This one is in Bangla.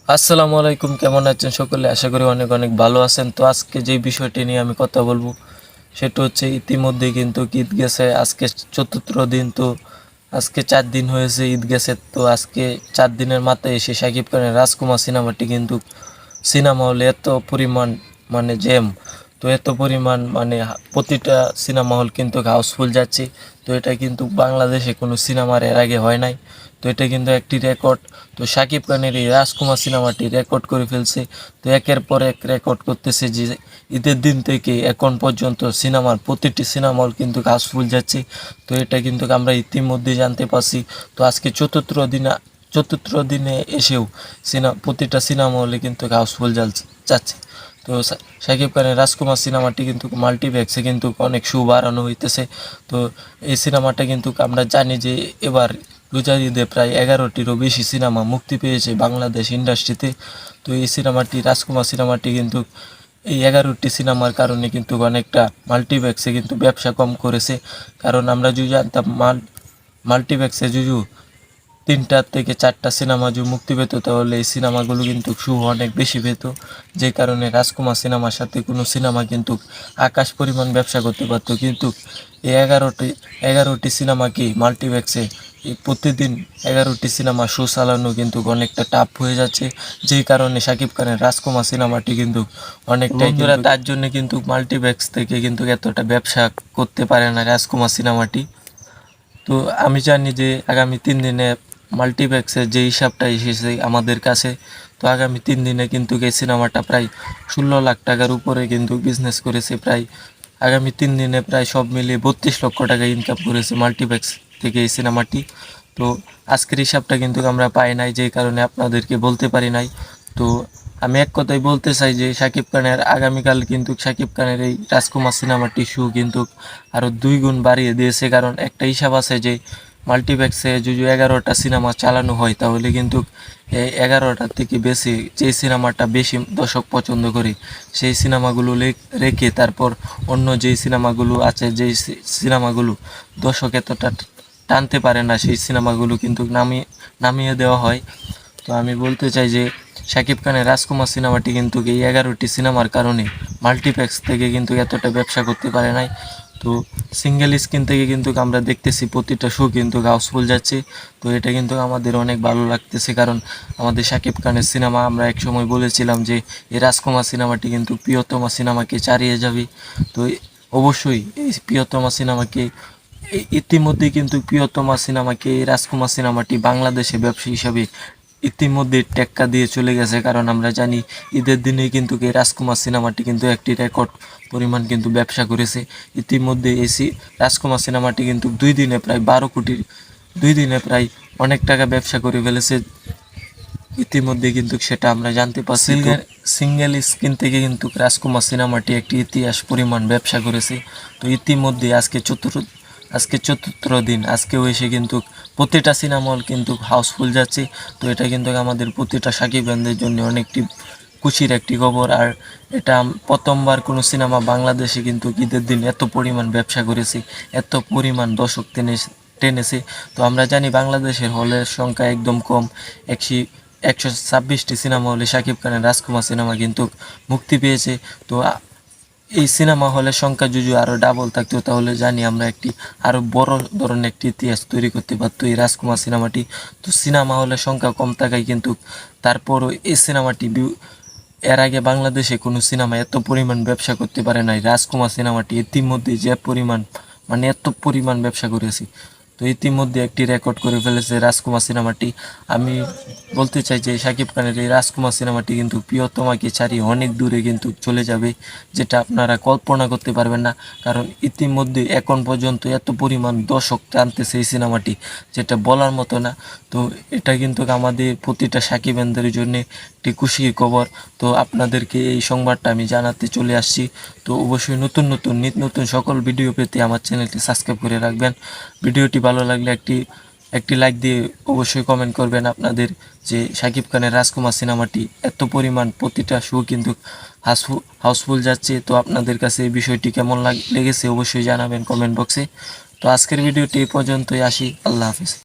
আসসালামু আলাইকুম, কেমন আছেন সকলে? আশা করি অনেক অনেক ভালো আছেন। তো আজকে যে বিষয়টি নিয়ে আমি কথা বলবো সেটা হচ্ছে ইতিমধ্যে কিন্তু ঈদ গেছে, আজকে চতুর্থ দিন। তো আজকে 4 দিন হয়েছে ঈদ গেছে। তো আজকে 4 দিনের মাথায় এসে শাকিব খানের রাজকুমার সিনেমাটি কিন্তু সিনেমা হলে এত পরিমাণ জ্যাম, তো এত পরিমাণ প্রতিটা সিনেমা হল কিন্তু হাউসফুল যাচ্ছে। তো এটা কিন্তু বাংলাদেশে কোনো সিনেমার এর আগে হয় নাই। তো এটা কিন্তু একটি রেকর্ড। তো শাকিব খানের এই রাজকুমার সিনেমাটি রেকর্ড করে ফেলছে। তো একের পর এক রেকর্ড করতেছে যে ঈদের দিন থেকে এখন পর্যন্ত সিনেমার প্রতিটি সিনেমা হল কিন্তু হাউসফুল যাচ্ছে। তো এটা কিন্তু আমরা ইতিমধ্যে জানতে পারছি। তো আজকে চতুর্থ দিনে এসেও প্রতিটা সিনেমা হলে কিন্তু হাউসফুল যাচ্ছে। তো শাকিব খানের রাজকুমার সিনেমাটি কিন্তু মাল্টিপ্লেক্সে কিন্তু অনেক শো বাড়ানো হইতেছে। তো এই সিনেমাটা কিন্তু আমরা জানি যে এবার রোজার ঈদে প্রায় 11টিরও বেশি সিনেমা মুক্তি পেয়েছে বাংলাদেশ ইন্ডাস্ট্রিতে। তো এই রাজকুমার সিনেমাটি কিন্তু এই 11টি সিনেমার কারণে কিন্তু অনেকটা মাল্টিপ্লেক্সে কিন্তু ব্যবসা কম করেছে। কারণ আমরা যদি জানতাম মাল্টিপ্লেক্সে যদি 3টা থেকে 4টা সিনেমা যদি মুক্তি পেত তাহলে এই সিনেমাগুলো কিন্তু শো অনেক বেশি পেত। যে কারণে রাজকুমার সিনেমার সাথে কোনো সিনেমা কিন্তু আকাশ পরিমাণ ব্যবসা করতে পারত। কিন্তু এই 11টি সিনেমাকে মাল্টিপ্লেক্সে এই প্রতিদিন 11টি সিনেমা শো চালানো কিন্তু অনেকটা টাফ হয়ে যাচ্ছে। যেই কারণে শাকিব খানের রাজকুমার সিনেমাটি কিন্তু অনেকটাই বন্ধুরা তার জন্য কিন্তু মাল্টিপ্লেক্স থেকে কিন্তু এতটা ব্যবসা করতে পারে না রাজকুমার সিনেমাটি। তো আমি জানি যে আগামী 3 দিনে মাল্টিপ্লেক্সের যে হিসাবটা এসেছে আমাদের কাছে, তো আগামী 3 দিনে কিন্তু এই সিনেমাটা প্রায় 16 লাখ টাকার উপরে কিন্তু বিজনেস করেছে। প্রায় আগামী 3 দিনে প্রায় সব মিলিয়ে 32 লক্ষ টাকা ইনকাম করেছে মাল্টিপ্লেক্স থেকে এই সিনেমাটি। তো আজকের হিসাবটা কিন্তু আমরা পাই নাই, যেই কারণে আপনাদেরকে বলতে পারি নাই। তো আমি এক কথাই বলতে চাই যে শাকিব খানের আগামীকাল কিন্তু শাকিব খানের এই রাজকুমার সিনেমাটি শো কিন্তু আরও 2 গুণ বাড়িয়ে দিয়েছে। কারণ একটা হিসাব আছে যে মাল্টিপ্লেক্সে যদি 11টা সিনেমা চালানো হয় তাহলে কিন্তু এই 11টার থেকে বেশি যে সিনেমাটা বেশি দর্শক পছন্দ করে সেই সিনেমাগুলো রেখে তারপর অন্য যেই সিনেমাগুলো আছে, যেই সিনেমাগুলো দর্শক এতটা টানতে পারে না, সেই সিনেমাগুলো কিন্তু নামিয়ে দেওয়া হয়। তো আমি বলতে চাই যে শাকিব খানের রাজকুমার সিনেমাটি কিন্তু এই 11টি সিনেমার কারণে মাল্টিপ্লেক্স থেকে কিন্তু এতটা ব্যবসা করতে পারে নাই। তো সিঙ্গেল স্ক্রিন থেকে কিন্তু আমরা দেখতেছি প্রতিটা শো কিন্তু হাউসফুল যাচ্ছে। তো এটা কিন্তু আমাদের অনেক ভালো লাগতেছে, কারণ আমাদের শাকিব খানের সিনেমা আমরা একসময় বলেছিলাম যে এই রাজকুমার সিনেমাটি কিন্তু প্রিয়তমা সিনেমাকে ছাড়িয়ে যাবে। তো অবশ্যই এই প্রিয়তমা সিনেমাকে ইতিমধ্যে কিন্তু প্রিয়তমা সিনেমাকে এই রাজকুমার সিনেমাটি বাংলাদেশে ব্যবসা হিসাবে ইতিমধ্যে টেক্কা দিয়ে চলে গেছে। কারণ আমরা জানি ঈদের দিনে কিন্তু এই রাজকুমার সিনেমাটি কিন্তু একটি রেকর্ড পরিমাণ কিন্তু ব্যবসা করেছে। ইতিমধ্যে রাজকুমার সিনেমাটি কিন্তু 2 দিনে প্রায় 12 কোটি, 2 দিনে প্রায় অনেক টাকা ব্যবসা করে ফেলেছে ইতিমধ্যে কিন্তু সেটা আমরা জানতে পারছি। সিঙ্গেল স্ক্রিন থেকে কিন্তু রাজকুমার সিনেমাটি একটি ইতিহাস পরিমাণ ব্যবসা করেছে। তো ইতিমধ্যে আজকে চতুর্থ দিন, আজকেও এসে কিন্তু প্রতিটা সিনেমা হল কিন্তু হাউসফুল যাচ্ছে। তো এটা কিন্তু আমাদের প্রতিটা সাকিব-ফ্যানদের জন্য অনেকটি খুশির একটি খবর। আর এটা প্রথমবার কোনো সিনেমা বাংলাদেশে কিন্তু ঈদের দিন এত পরিমাণ ব্যবসা করেছে, এত পরিমাণ দর্শক টেনেছে। তো আমরা জানি বাংলাদেশের হলের সংখ্যা একদম কম। 126টি সিনেমা হলে শাকিব খানের রাজকুমার সিনেমা কিন্তু মুক্তি পেয়েছে। তো এই সিনেমা হলের সংখ্যা যদি আরও ডাবল থাকতো তাহলে জানি আমরা একটি আরও বড় ধরনের একটি ইতিহাস তৈরি করতে পারতো এই রাজকুমার সিনেমাটি। তো সিনেমা হলের সংখ্যা কম থাকায় কিন্তু তারপরও এই সিনেমাটি এর আগে বাংলাদেশে কোনো সিনেমা এত পরিমাণ ব্যবসা করতে পারে নাই। রাজকুমার সিনেমাটি ইতিমধ্যে যে পরিমাণ এত পরিমাণ ব্যবসা করেছে, তো ইতিমধ্যে একটি রেকর্ড করে ফেলেছে রাজকুমার সিনেমাটি। আমি বলতে চাই যে শাকিব খানের এই রাজকুমার সিনেমাটি কিন্তু প্রিয়তমাকে ছাড়িয়ে অনেক দূরে কিন্তু চলে যাবে, যেটা আপনারা কল্পনা করতে পারবেন না। কারণ ইতিমধ্যে এখন পর্যন্ত এত পরিমাণ দর্শক টানতেছে এই সিনেমাটি, যেটা বলার মতো না। তো এটা কিন্তু আমাদের প্রতিটা সাকিবেনদের জন্য একটি খুশির খবর। তো আপনাদেরকে এই সংবাদটা আমি জানাতে চলে আসছি। তো অবশ্যই নতুন নতুন নিত্য নতুন সকল ভিডিও পেতে আমার চ্যানেলটি সাবস্ক্রাইব করে রাখবেন। ভিডিওটি ভালো লাগলে একটি লাইক দিয়ে অবশ্যই কমেন্ট করবেন আপনাদের যে শাকিব খানের রাজকুমার সিনেমাটি এত পরিমাণ প্রতিটা শো কিন্তু হাউসফুল যাচ্ছে। তো আপনাদের কাছে এই বিষয়টি কেমন লেগেছে অবশ্যই জানাবেন কমেন্ট বক্সে। তো আজকের ভিডিওটি এই পর্যন্তই, আসি, আল্লাহ হাফিজ।